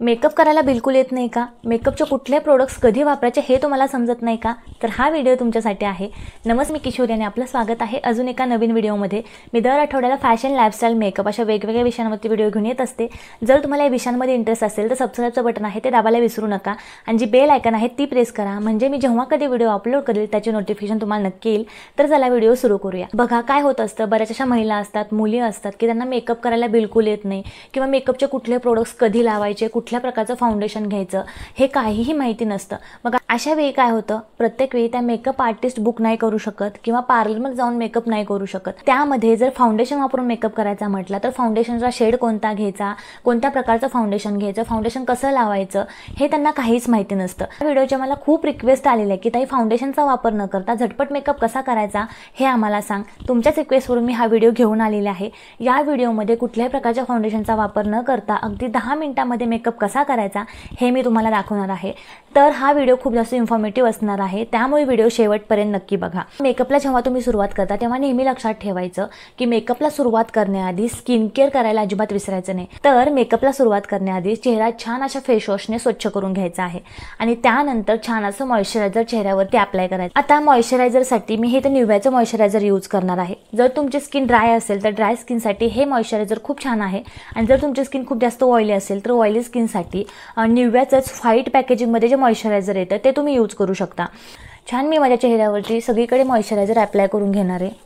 Makeup करायला बिलकुल येत नाही का? मेकअपचे कुठले प्रोडक्ट्स कधी वापरायचे हे तुम्हाला समजत नाही का? तर हा व्हिडिओ तुमच्यासाठी आहे. मी किशोरी आणि आपलं स्वागत आहे अजून एका नवीन व्हिडिओमध्ये. मी दर आठवड्याला फॅशन, लाईफस्टाईल, मेकअप अशा वेगवेगळ्या विषयांवरती व्हिडिओ घेऊन येत असते. जर तुम्हाला या विषयांमध्ये इंटरेस्ट असेल तर सबस्क्राईबचं बटन आहे ते दाबायला विसरू नका आणि जी बेल आयकॉन आहे ती प्रेस करा, म्हणजे मी जेव्हा कधी व्हिडिओ अपलोड करेल त्याची नोटिफिकेशन तुम्हाला नक्की येईल. तर चला व्हिडिओ सुरू करूया. बघा काय होत असतं, बऱ्याच अशा महिला असतात, मुली असतात की त्यांना मेकअप करायला बिलकुल येत नाही किंवा मेकअपचे कुठले प्रोडक्ट्स कधी लावायचे, कुठल्या प्रकारचं फाउंडेशन घ्यायचं हे काहीही माहिती नसतं. मग अशा वेळी काय होतं, प्रत्येक वेळी त्या मेकअप आर्टिस्ट बुक नाही करू शकत किंवा पार्लरमध्ये जाऊन मेकअप नाही करू शकत. त्यामध्ये जर फाउंडेशन वापरून मेकअप करायचा म्हटलं तर फाउंडेशनचा शेड कोणता घ्यायचा, कोणत्या प्रकारचं फाउंडेशन घ्यायचं, फाउंडेशन कसं लावायचं हे त्यांना काहीच माहिती नसतं. या व्हिडिओच्या मला खूप रिक्वेस्ट आलेल्या आहे की ताई फाउंडेशनचा वापर न करता झटपट मेकअप कसा करायचा हे आम्हाला सांग. तुमच्याच रिक्वेस्टवरून मी हा व्हिडिओ घेऊन आलेला आहे. या व्हिडिओमध्ये कुठल्याही प्रकारच्या फाउंडेशनचा वापर न करता अगदी 10 मिनिटांमध्ये मेकअप कसा करायचा हे मी तुम्हाला दाखवणार आहे. तर हा व्हिडिओ खूप जास्त इन्फॉर्मेटिव्ह असणार आहे, त्यामुळे व्हिडिओ शेवटपर्यंत नक्की बघा. मेकअपला जेव्हा तुम्ही सुरुवात करता तेव्हा नेहमी लक्षात ठेवायचं की मेकअपला सुरुवात करण्याआधी स्किन केअर करायला अजिबात विसरायचं नाही. तर मेकअपला सुरुवात करण्याआधी चेहरा छान अशा फेस वॉशने स्वच्छ करून घ्यायचा आहे आणि त्यानंतर छान असं मॉइश्चरायझर चेहऱ्यावरती अप्लाय करायचं. आता मॉइश्चरायझरसाठी मी हे तर निव्याचं मॉइश्चरायझर यूज करणार आहे. जर तुमची स्किन ड्राय असेल तर ड्राय स्किनसाठी हे मॉइश्चरायझर खूप छान आहे आणि जर तुमची स्किन खूप जास्त ऑइली असेल तर ऑइली स्किनसाठी निव्याचंच व्हाईट पॅकेजिंगमध्ये जे मॉइश्चरायझर येतं ते तुम्ही यूज करू शकता. छान मी माझ्या चेहऱ्यावरती सगळीकडे मॉइश्चरायझर अप्लाय करून घेणार आहे.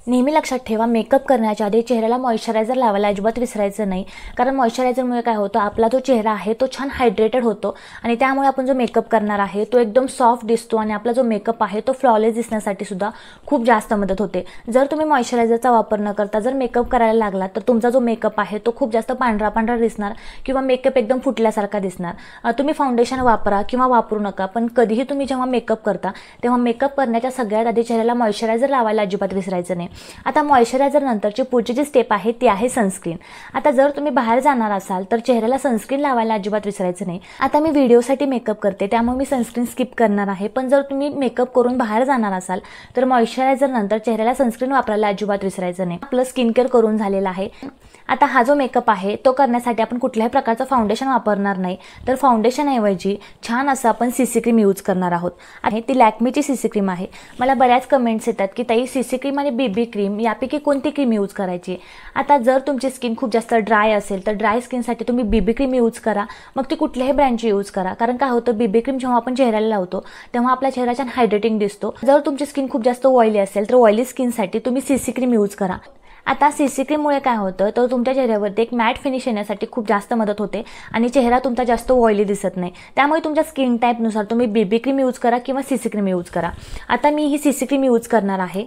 नेहमी लक्षात ठेवा, मेकअप करण्याच्या आधी चेहऱ्याला मॉइश्चरायझर लावायला अजिबात विसरायचं नाही. कारण मॉइश्चरायझरमुळे काय होतं, आपला जो चेहरा आहे तो छान हायड्रेटेड होतो आणि त्यामुळे आपण जो मेकअप करणार आहे तो एकदम सॉफ्ट दिसतो आणि आपला जो मेकअप आहे तो फ्लॉलेस दिसण्यासाठी सुद्धा खूप जास्त मदत होते. जर तुम्ही मॉइश्चरायझरचा वापर न करता जर मेकअप करायला लागला तर तुमचा जो मेकअप आहे तो खूप जास्त पांढरा पांढरा दिसणार किंवा मेकअप एकदम फुटल्यासारखा दिसणार. तुम्ही फाउंडेशन वापरा किंवा वापरू नका, पण कधीही तुम्ही जेव्हा मेकअप करता तेव्हा मेकअप करण्याच्या सगळ्यात आधी चेहऱ्याला मॉइश्चरायझर लावायला अजिबात विसरायचं नाही. आता मॉइश्चरायझर नंतरची पुढची जी स्टेप आहे ती आहे सनस्क्रीन. आता जर तुम्ही बाहेर जाणार असाल तर चेहऱ्याला सनस्क्रीन लावायला अजिबात विसरायचं नाही. आता मी व्हिडिओसाठी मेकअप करते त्यामुळे मी सनस्क्रीन स्किप करणार आहे, पण जर तुम्ही मेकअप करून बाहेर जाणार असाल तर मॉइश्चरायझर नंतर चेहऱ्याला सनस्क्रीन वापरायला अजिबात विसरायचं नाही. आपलं स्किन केअर करून झालेलं आहे. आता हा जो मेकअप आहे तो करण्यासाठी आपण कुठल्याही प्रकारचं फाउंडेशन वापरणार नाही, तर फाउंडेशनऐवजी छान असं आपण सीसी क्रीम यूज करणार आहोत. आणि ती लॅक्मेची सीसी क्रीम आहे. मला बऱ्याच कमेंट्स येतात की ताई सीसी क्रीम आणि बीबी क्रीम यापैकी कोणती क्रीम यूज करायची. आता जर तुमची स्किन खूप जास्त ड्राय असेल तर ड्राय स्किनसाठी तुम्ही बीबी क्रीम यूज करा, मग ती कुठल्याही ब्रँडची यूज करा. कारण काय होतं, बीबी क्रीम जेव्हा आपण चेहऱ्याला लावतो तेव्हा आपला चेहरा छान हायड्रेटिंग दिसतो. जर तुमची स्किन खूप जास्त ऑइली असेल तर ऑइली स्किनसाठी तुम्ही सीसी क्रीम यूज करा. आता सीसी क्रीममुळे काय होतं, तर तुमच्या चेहऱ्यावरती एक मॅट फिनिश येण्यासाठी खूप जास्त मदत होते आणि चेहरा तुमचा जास्त ऑइली दिसत नाही. त्यामुळे तुमच्या स्किन टाईपनुसार तुम्ही बीबी क्रीम यूज करा किंवा सीसी क्रीम यूज करा. आता मी ही सीसी क्रीम यूज करणार आहे.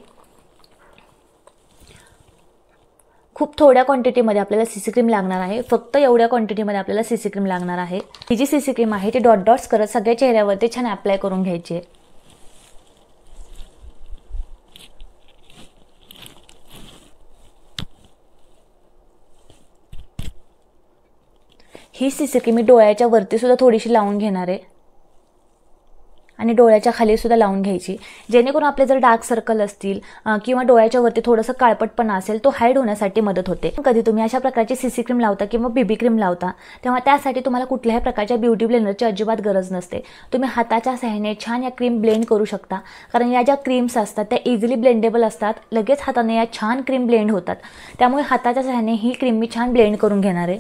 खूप थोड्या क्वांटिटीमध्ये आपल्याला सीसी क्रीम लागणार आहे. फक्त एवढ्या क्वांटिटीमध्ये आपल्याला सीसी क्रीम लागणार आहे. ही जी सीसी क्रीम आहे ती डॉट डॉट्स करत सगळ्या चेहऱ्यावरती छान अप्लाय करून घ्यायची आहे. ही सीसी क्रीम मी डोळ्याच्या वरती सुद्धा थोडीशी लावून घेणार आहे आणि डोळ्याच्या खाली सुद्धा लावून घ्यायची, जेणेकरून आपले जर डार्क सर्कल असतील किंवा डोळ्याच्या वरती थोडंसं काळपटपणा असेल तो हाईड होण्यासाठी मदत होते. कधी तुम्ही अशा प्रकारची सीसी क्रीम लावता किंवा बीबी क्रीम लावता तेव्हा त्यासाठी तुम्हाला कुठल्याही प्रकारच्या ब्युटी ब्लेंडरची अजिबात गरज नसते. तुम्ही हाताच्या सहाय्याने छान या क्रीम ब्लेंड करू शकता, कारण या ज्या क्रीम्स असतात त्या इझिली ब्लेंडेबल असतात. लगेच हाताने या छान क्रीम ब्लेंड होतात. त्यामुळे हाताच्या सहाय्याने ही क्रीम मी छान ब्लेंड करून घेणार आहे.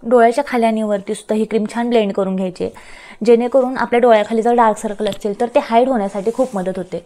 डोळ्याच्या खाली आणि वरती सुद्धा ही क्रीम छान ब्लेंड करून घ्यायची, जेणेकरून आपल्या डोळ्याखाली जर डार्क सर्कल असतील तर ते हाईड होण्यासाठी खूप मदत होते.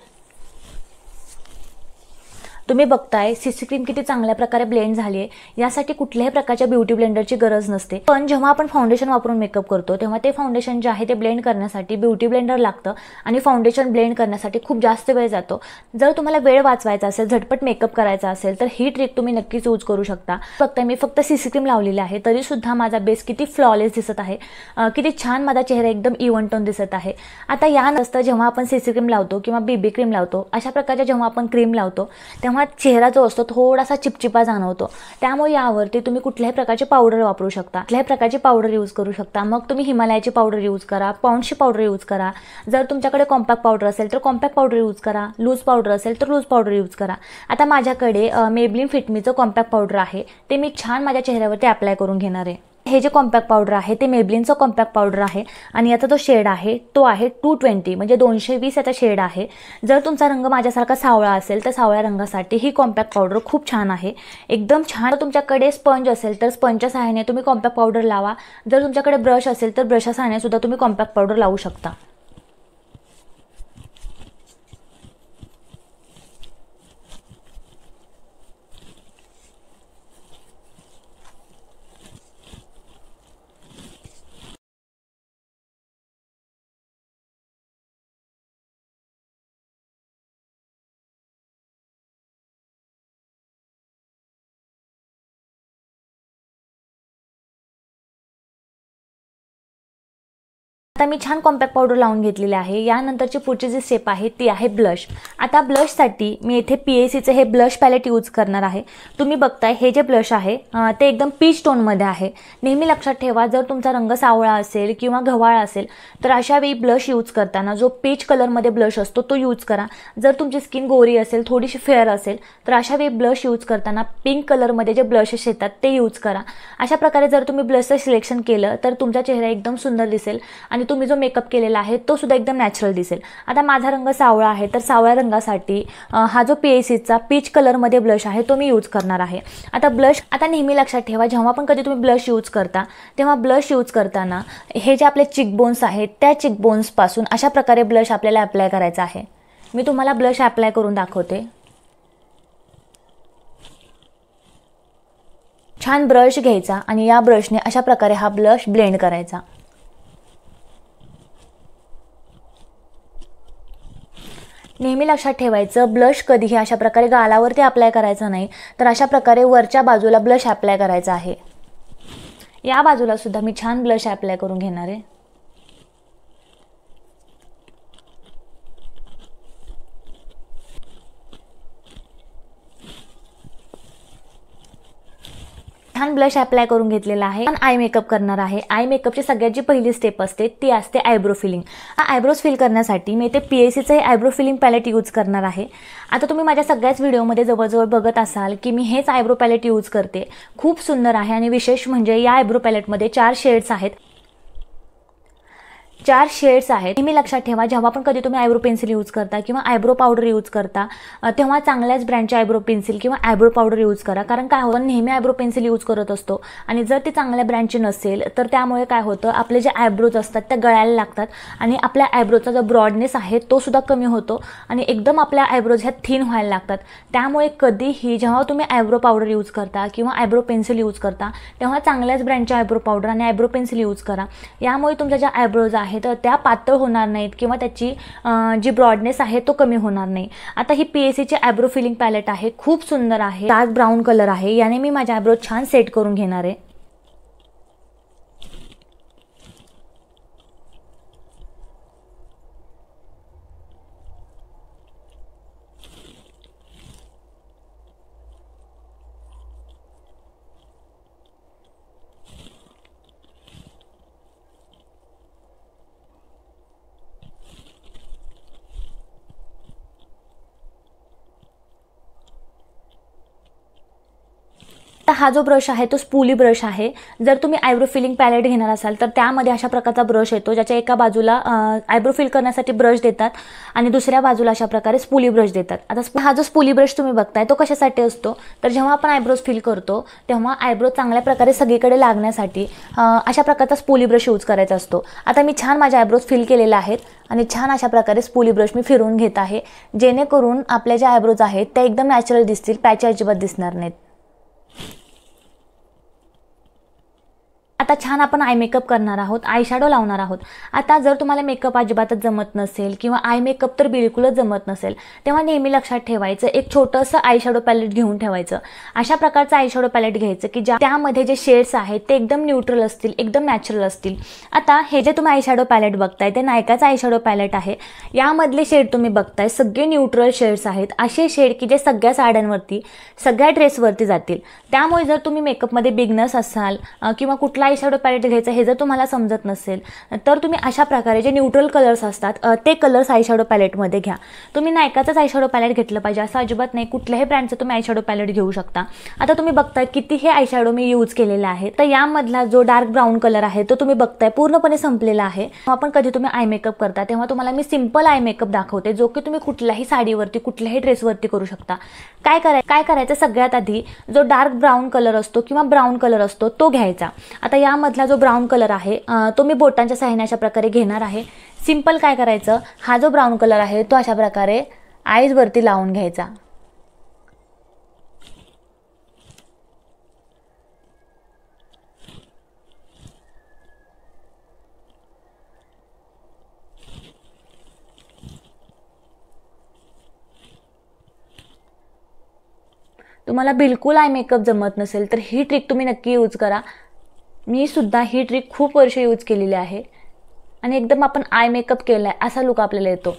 तुम्ही बघताय सीसी क्रीम किती चांगल्या प्रकारे ब्लेंड झाली आहे. यासाठी कुठल्याही प्रकारच्या ब्युटी ब्लेंडरची गरज नसते. पण जेव्हा आपण फाउंडेशन वापरून मेकअप करतो तेव्हा ते फाउंडेशन जे आहे ते ब्लेंड करण्यासाठी ब्युटी ब्लेंडर लागतं आणि फाउंडेशन ब्लेंड करण्यासाठी खूप जास्त वेळ जातो. जर तुम्हाला वेळ वाचवायचा असेल, झटपट मेकअप करायचा असेल तर ही ट्रिक तुम्ही नक्कीच यूज करू शकता. फक्त मी सीसी क्रीम लावलेली आहे तरी सुद्धा माझा बेस किती फ्लॉलेस दिसत आहे, किती छान माझा चेहरा एकदम इव्हन टोन दिसत आहे. आता यानंतर जेव्हा आपण सीसी क्रीम लावतो किंवा बीबी क्रीम लावतो, अशा प्रकारच्या जेव्हा आपण क्रीम लावतो तेव्हा चेहरा जो असतो थोडासा चिपचिपा जाणवतो. त्यामुळे यावरती तुम्ही कुठल्याही प्रकारचे पावडर वापरू शकता, कुठल्याही प्रकारची पावडर यूज करू शकता. मग तुम्ही हिमालयाची पावडर यूज करा, पॉन्ड्सची पावडर यूज करा. जर तुमच्याकडे कॉम्पॅक्ट पावडर असेल तर कॉम्पॅक्ट पावडर यूज करा, लूज पावडर असेल तर लूज पावडर यूज करा. आता माझ्याकडे मेबलिन फिटमीचं कॉम्पॅक्ट पावडर आहे, ते मी छान माझ्या चेहऱ्यावरती अप्लाय करून घेणार आहे. हे जे कॉम्पॅक्ट पावडर आहे ते मेबलिनचं कॉम्पॅक्ट पावडर आहे आणि याचा जो शेड आहे तो आहे 220 म्हणजे 220 याचा शेड आहे. जर तुमचा रंग माझ्यासारखा सावळा असेल तर सावळ्या रंगासाठी ही कॉम्पॅक्ट पावडर खूप छान आहे, एकदम छान. तुमच्याकडे स्पंज असेल तर स्पंजच्या सहाय्याने तुम्ही कॉम्पॅक्ट पावडर लावा. जर तुमच्याकडे ब्रश असेल तर ब्रशच्या सहाय्याने सुद्धा तुम्ही कॉम्पॅक्ट पावडर लावू शकता. आता मी छान कॉम्पॅक्ट पावडर लावून घेतलेली आहे. यानंतरची पुढची जी स्टेप आहे ती आहे ब्लश. आता ब्लशसाठी मी इथे PACचं हे ब्लश पॅलेट यूज करणार आहे. तुम्ही बघताय हे जे ब्लश आहे ते एकदम पीच टोनमध्ये आहे. नेहमी लक्षात ठेवा, जर तुमचा रंग सावळा असेल किंवा गव्हाळ असेल तर अशा वेळी ब्लश यूज करताना जो पीच कलरमध्ये ब्लश असतो तो यूज करा. जर तुमची स्किन गोरी असेल, थोडीशी फेअर असेल तर अशा वेळी ब्लश यूज करताना पिंक कलरमध्ये जे ब्लशेस येतात ते यूज करा. अशा प्रकारे जर तुम्ही ब्लशचं सिलेक्शन केलं तर तुमचा चेहरा एकदम सुंदर दिसेल आणि तुम्ही जो मेकअप केलेला आहे तो सुद्धा एकदम नॅचरल दिसेल. आता माझा रंग सावळा आहे तर सावळ्या रंगासाठी हा जो PACचा पीच कलरमध्ये ब्लश आहे तो मी यूज करणार आहे. आता नेहमी लक्षात ठेवा, जेव्हा पण कधी तुम्ही ब्लश यूज करता तेव्हा ब्लश यूज करताना हे जे आपले चिकबोन्स आहेत त्या चिकबोन्सपासून अशा प्रकारे ब्लश आपल्याला अप्लाय करायचा आहे. मी तुम्हाला ब्लश अप्लाय करून दाखवते. छान ब्रश घ्यायचा आणि या ब्रशने अशा प्रकारे हा ब्लश ब्लेंड करायचा. नेहमी लक्षात ठेवायचं, ब्लश कधीही अशा प्रकारे गालावरती अप्लाय करायचा नाही, तर अशा प्रकारे वरच्या बाजूला ब्लश अप्लाय करायचा आहे. या बाजूला सुद्धा मी छान ब्लश अप्लाय करून घेणार आहे. छान ब्लश अप्लाय करून घेतलेला आहे. पण आय मेकअप करणार आहे. आय मेकअपची सगळ्यात जी पहिली स्टेप असते ती असते आयब्रो फिलिंग. आयब्रोज फिल करण्यासाठी मी इथे PACचं हे आयब्रो फिलिंग पॅलेट यूज करणार आहे. आता तुम्ही माझ्या सगळ्याच व्हिडिओमध्ये जवळजवळ बघत असाल की मी हेच आयब्रो पॅलेट यूज करते. खूप सुंदर आहे आणि विशेष म्हणजे या आयब्रो पॅलेटमध्ये 4 शेड्स आहेत. 4 शेड्स आहेत. नेहमी लक्षात ठेवा, जेव्हा पण कधी तुम्ही आयब्रो पेन्सिल यूज करता किंवा आयब्रो पावडर यूज करता तेव्हा चांगल्याच ब्रँडची आयब्रो पेन्सिल किंवा आयब्रो पावडर यूज करा. कारण काय होतं, नेहमी आयब्रो पेन्सिल यूज करत असतो आणि जर ती चांगल्या ब्रँडची नसेल तर त्यामुळे काय होतं, आपले जे आयब्रोज असतात त्या गळायला लागतात आणि आपल्या आयब्रोचा जो ब्रॉडनेस आहे तो सुद्धा कमी होतो आणि एकदम आपल्या आयब्रोज ह्या थिन व्हायला लागतात. त्यामुळे कधीही जेव्हा तुम्ही आयब्रो पावडर यूज करता किंवा आयब्रो पेन्सिल यूज करता तेव्हा चांगल्याच ब्रँडची आयब्रो पावडर आणि आयब्रो पेन्सिल यूज करा. यामुळे तुमच्या ज्या आयब्रोज आहेत तर त्या पातळ होणार नाहीत किंवा त्याची जी ब्रॉडनेस आहे तो कमी होणार नाही. आता ही PACची आयब्रो फिलिंग पॅलेट आहे, खूप सुंदर आहे. डार्क ब्राऊन कलर आहे. याने मी माझ्या आयब्रो छान सेट करून घेणार आहे. हा जो ब्रश आहे तो स्पूली ब्रश आहे। जर तुम्ही आयब्रो फिलिंग पॅलेट घेणार असाल तर त्यामध्ये अशा प्रकारचा ब्रश येतो, ज्याच्या एका बाजूला आयब्रो फिल करण्यासाठी ब्रश देतात आणि दुसऱ्या बाजूला अशा प्रकारे स्पूली ब्रश देतात। आता हा जो स्पूली ब्रश तुम्ही बघताय तो कशासाठी असतो, तर जेव्हा आपण आयब्रोज फिल करतो तेव्हा आयब्रो चांगल्या प्रकारे सगळीकडे लागण्यासाठी अशा प्रकारचा स्पूली ब्रश यूज करायचा असतो। आता मी छान माझे आयब्रोज फिल केलेले आहेत आणि छान अशा प्रकारे स्पूली ब्रश मी फिरवून घेत आहे, जेणेकरून आपले जे आयब्रोज आहेत ते एकदम नॅचरल दिसतील, पॅच अजिबात दिसणार नाहीत। आता छान आपण आय मेकअप करणार आहोत, आय शॅडो लावणार आहोत। आता जर तुम्हाला मेकअप अजिबातच जमत नसेल किंवा आय मेकअप तर बिलकुलच जमत नसेल, तेव्हा नेहमी लक्षात ठेवायचं एक छोटंसं आय शॅडो पॅलेट घेऊन ठेवायचं। अशा प्रकारचं आय शॅडो पॅलेट घ्यायचं की त्यामध्ये जे शेड्स आहेत ते एकदम न्यूट्रल असतील, एकदम नॅचरल असतील। आता हे जे तुम्ही आय शॅडो पॅलेट बघताय ते नायकाचं आय शॅडो पॅलेट आहे। यामधले शेड तुम्ही बघताय सगळे न्यूट्रल शेड्स आहेत, असे शेड की जे सगळ्या साड्यांवरती, सगळ्या ड्रेसवरती जातील। त्यामुळे जर तुम्ही मेकअपमध्ये बिगनर्स असाल किंवा कुठला आय शॅडो पॅलेट घ्यायचं हे जर तुम्हाला समजत नसेल तर तुम्ही अशा प्रकारे जे न्यूट्रल कलर्स असतात ते कलर्स आय शॅडो पॅलेटमध्ये घ्या। तुम्ही नायकाचंच आय शॅडो पॅलेट घेतलं पाहिजे असं अजिबात नाही, कुठल्याही ब्रँडचं तुम्ही आय शॅडो पॅलेट घेऊ शकता। आता तुम्ही बघताय किती हे आय शॅडो मी यूज केलेला आहे, तर यामधला जो डार्क ब्राऊन कलर आहे तो तुम्ही बघताय पूर्णपणे संपलेला आहे। आपण कधी तुम्ही आय मेकअप करता तेव्हा तुम्हाला मी सिंपल आय मेकअप दाखवते, जो की तुम्ही कुठल्याही साडीवरती, कुठल्याही ड्रेसवरती करू शकता। काय करायचं, सगळ्यात आधी जो डार्क ब्राऊन कलर असतो किंवा ब्राऊन कलर असतो तो घ्यायचा। आता यामधला जो ब्राऊन कलर आहे तो मी बोटांच्या सहाय्याने अशा प्रकारे घेणार आहे। सिंपल काय करायचं, हा जो ब्राऊन कलर आहे तो अशा प्रकारे आईज वरती लावून घ्यायचा। तुम्हाला बिलकुल आय मेकअप जमत नसेल तर ही ट्रिक तुम्ही नक्की यूज करा। मी सुद्धा ही ट्रिक खूप वर्ष यूज केलेली आहे आणि एकदम आपण आय मेकअप केलाय असा लुक आपल्याला येतो।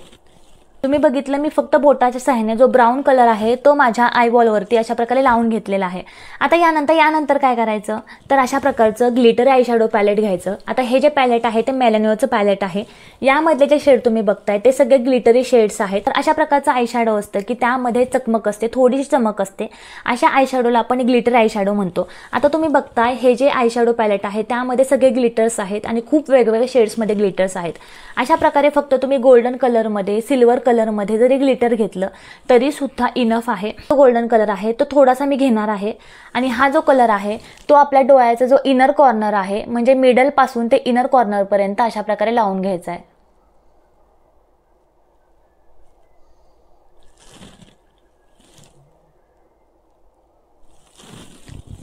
तुम्ही बघितलं मी फक्त बोटाच्या सहाय्याने जो ब्राऊन कलर आहे तो माझ्या आयबॉलवरती अशा प्रकारे लावून घेतलेला आहे। आता यानंतर काय करायचं, तर अशा प्रकारचं ग्लिटर आय शॅडो पॅलेट घ्यायचं। आता हे जे पॅलेट आहे ते मेलॅनियोचं पॅलेट आहे। यामधले जे शेड तुम्ही बघताय ते सगळे ग्लिटरी शेड्स आहेत। तर अशा प्रकारचं आय शॅडो असतं की त्यामध्ये चकमक असते, थोडीशी चमक असते, अशा आय शॅडोला आपण ग्लिटर आय शॅडो म्हणतो। आता तुम्ही बघताय हे जे आय शॅडो पॅलेट आहे त्यामध्ये सगळे ग्लिटर्स आहेत आणि खूप वेगवेगळ्या शेड्समध्ये ग्लिटर्स आहेत। अशा प्रकारे फक्त तुम्ही गोल्डन कलरमध्ये, सिल्वर कलरमध्ये जरी ग्लिटर घेतलं तरी सुद्धा इनफ आहे। तो गोल्डन कलर आहे तो थोडासा मी घेणार आहे आणि हा जो कलर आहे तो आपल्या डोळ्याचा जो इनर कॉर्नर आहे म्हणजे मिडल पासून ते इनर कॉर्नर पर्यंत अशा प्रकारे लावून घ्यायचा आहे।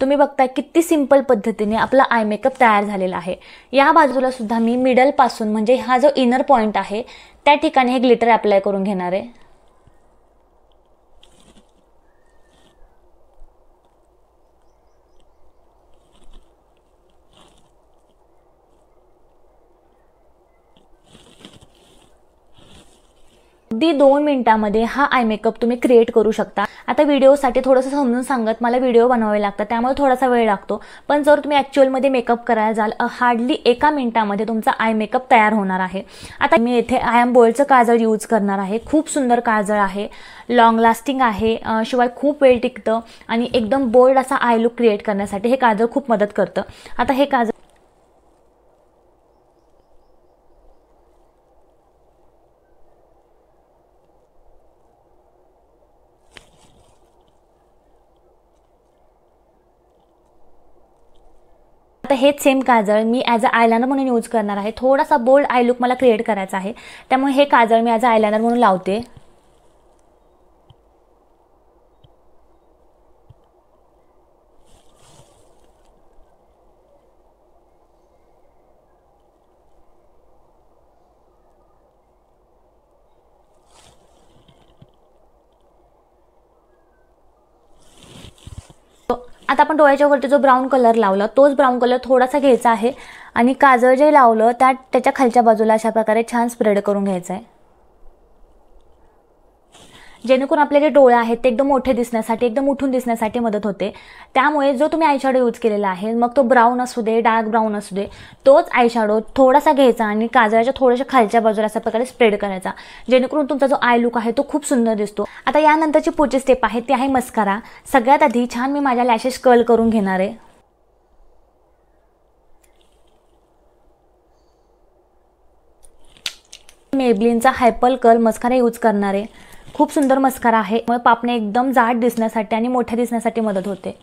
तुम्ही बघताय किती सिंपल पद्धतीने आपला आय मेकअप तयार झालेला आहे। या बाजूला सुद्धा मी मिडल पासून म्हणजे हा जो इनर पॉइंट आहे त्या ठिकाणी हे ग्लिटर अप्लाय करून घेणार आहे। अगदी 2 मिनिटांमध्ये हा आय मेकअप तुम्ही क्रिएट करू शकता। आता व्हिडिओसाठी थोडंसं समजून सांगत मला व्हिडिओ बनवावे लागतात त्यामुळे थोडासा वेळ लागतो, पण जर तुम्ही ॲक्च्युअलमध्ये मेकअप करायला जाल हार्डली 1 मिनिटामध्ये तुमचा आय मेकअप तयार होणार आहे। आता मी येथे आय एम बोल्डचं काजळ यूज करणार आहे। खूप सुंदर काजळ आहे, लॉंग लास्टिंग आहे, शिवाय खूप वेळ टिकतं आणि एकदम बोल्ड असा आय लुक क्रिएट करण्यासाठी हे काजळ खूप मदत करतं। आता हे काजळ आता हेच सेम काजळ मी ॲज अ आयलाइनर म्हणून यूज करणार आहे। थोडासा बोल्ड आय लुक मला क्रिएट करायचा आहे त्यामुळे हे काजळ मी ॲज अ आयलाइनर म्हणून लावते। आता आपण डोळ्याच्या वरती जो ब्राऊन कलर लावला तोच ब्राऊन कलर थोडासा घ्यायचा आहे आणि काजळ जे लावलं त्याच्या खालच्या बाजूला अशा प्रकारे छान स्प्रेड करून घ्यायचं आहे। जेणेकरून आपले जे डोळे आहेत ते एकदम मोठे दिसण्यासाठी, एकदम उठून दिसण्यासाठी मदत होते। त्यामुळे जो तुम्ही आय शॅडो यूज केलेला आहे, मग तो ब्राऊन असू दे, डार्क ब्राऊन असू दे, तोच आय शॅडो थोडासा घ्यायचा आणि काजळाच्या थोड्याशा खालच्या बाजूला अशा प्रकारे स्प्रेड करायचा, जेणेकरून तुमचा जो आय लुक आहे तो खूप सुंदर दिसतो। आता यानंतरची पुढची स्टेप आहे ती आहे मस्कारा। सगळ्यात आधी छान मी माझ्या लॅशेस कर्ल करून घेणार आहे। मेबलिनचा हायपर कर्ल मस्कारा यूज करणार आहे। खूप सुंदर मस्कारा आहे, मग पापणे एकदम जाड दिसण्यासाठी आणि मोठ्या दिसण्यासाठी मदत होते।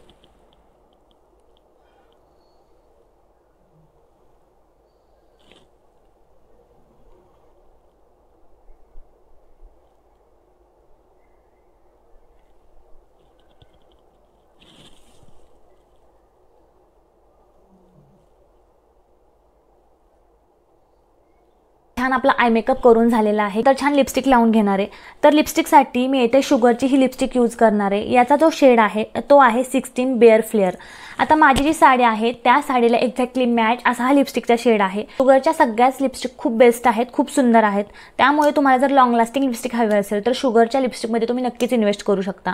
छान आपला आय मेकअप करून झालेला आहे, तर छान लिपस्टिक लावून घेणार आहे। तर लिपस्टिकसाठी मी येथे शुगरची ही लिपस्टिक यूज करणार आहे। याचा जो शेड आहे तो आहे 16 बेअर फ्लेअर। आता माझी जी साडी आहे त्या साडीला एक्झॅक्टली मॅच असा हा लिपस्टिकचा शेड आहे। शुगरच्या सगळ्याच लिपस्टिक खूप बेस्ट आहेत, खूप सुंदर आहेत, त्यामुळे तुम्हाला जर लॉंग लास्टिंग लिपस्टिक हवी असेल तर शुगरच्या लिपस्टिकमध्ये तुम्ही नक्कीच इन्व्हेस्ट करू शकता।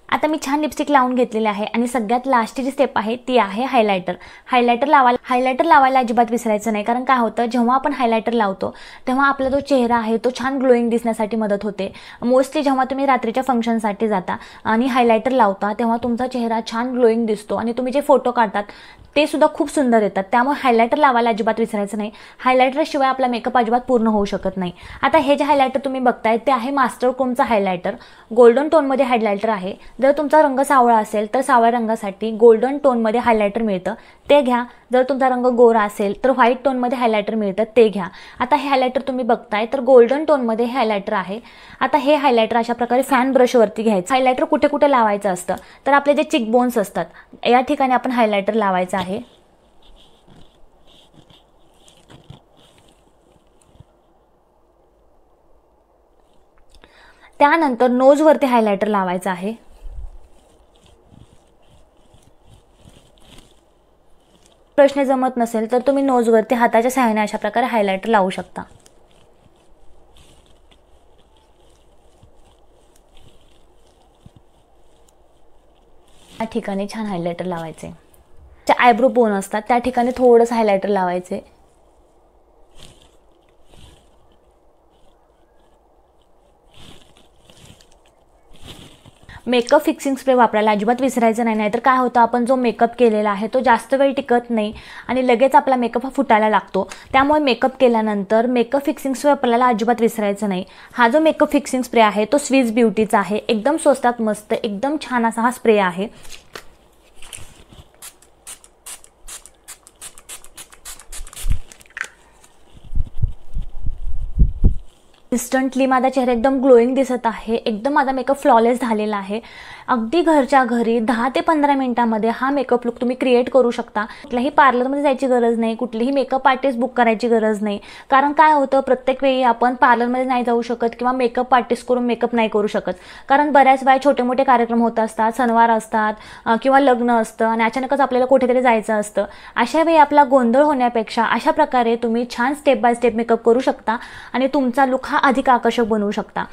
आता मी छान लिपस्टिक लावून घेतलेले आहे आणि सगळ्यात लास्टची जी स्टेप आहे ती आहे हायलायटर। हायलायटर लावायला अजिबात विसरायचं नाही, कारण काय होतं जेव्हा आपण हायलायटर लावतो तेव्हा आपला जो चेहरा आहे तो छान ग्लोईंग दिसण्यासाठी मदत होते। मोस्टली जेव्हा तुम्ही रात्रीच्या फंक्शनसाठी जाता आणि हायलायटर लावता तेव्हा तुमचा चेहरा छान ग्लोईंग दिसतो आणि तुम्ही जे फोटो काढतात ते सुद्धा खूप सुंदर येतात। त्यामुळे हायलायटर लावायला अजिबात विसरायचं नाही, हायलायटर शिवाय आपला मेकअप अजिबात पूर्ण होऊ शकत नाही। आता हे जे हायलायटर तुम्ही बघताय ते आहे मास्टर क्रोमचा हायलायटर, गोल्डन टोनमध्ये हायलायटर आहे। जर तुमचा रंग सावळा असेल तर सावळ्या रंगासाठी गोल्डन टोनमध्ये हायलायटर मिळतं, ते घ्या। जर तुमचा रंग गोरा असेल तर व्हाईट टोनमध्ये हायलायटर मिळतं, ते घ्या। आता हे हायलायटर तुम्ही बघताय तर गोल्डन टोनमध्ये हे हायलायटर आहे। आता हे हायलायटर अशा प्रकारे फॅन ब्रशवरती घ्यायचं। हायलायटर कुठे कुठे लावायचं असतं तर आपले जे चिक बोन्स असतात या ठिकाणी आपण हायलायटर लावायचं आहे। त्यानंतर नोजवरती हायलायटर लावायचं आहे। प्रश्न जमत नसेल तर तुम्ही नोजवरती हाताच्या सहाय्याने अशा प्रकारे हायलायटर लावू शकता। या ठिकाणी छान हायलायटर लावायचे। आयब्रो बोन असतात त्या ठिकाणी थोडंसं हायलायटर लावायचे। मेकअप फिक्सिंग स्प्रे वापरायला अजिबात विसरायचं नाही, नाहीतर काय होतं आपण जो मेकअप केलेला आहे तो जास्त वेळ टिकत नाही आणि लगेच आपला मेकअप हा फुटायला लागतो। त्यामुळे मेकअप केल्यानंतर मेकअप फिक्सिंग स्प्रे वापरायला अजिबात विसरायचं नाही। हा जो मेकअप फिक्सिंग स्प्रे आहे तो स्विस ब्युटीचा आहे, एकदम स्वस्तात मस्त एकदम छान असा हा स्प्रे आहे। इन्स्टंटली माझा चेहरा एकदम ग्लोईंग दिसत आहे, एकदम माझा मेकअप फ्लॉलेस झालेला आहे। अगदी घरच्या घरी 10 ते 15 मिनिटांमध्ये हा मेकअप लुक तुम्ही क्रिएट करू शकता। कुठल्याही पार्लरमध्ये जायची गरज नाही, कुठलीही मेकअप आर्टिस्ट बुक करायची गरज नाही, कारण काय होतं प्रत्येक वेळी आपण पार्लरमध्ये नाही जाऊ शकत किंवा मेकअप आर्टिस्ट करून मेकअप नाही करू शकत, कारण बऱ्याच वेळा छोटे मोठे कार्यक्रम होत असतात, सणवार असतात किंवा लग्न असतं आणि अचानकच आपल्याला कुठेतरी जायचं असतं। अशा वेळी आपला गोंधळ होण्यापेक्षा अशा प्रकारे तुम्ही छान स्टेप बाय स्टेप मेकअप करू शकता आणि तुमचा लुक हा अधिक आकर्षक बनवू शकता।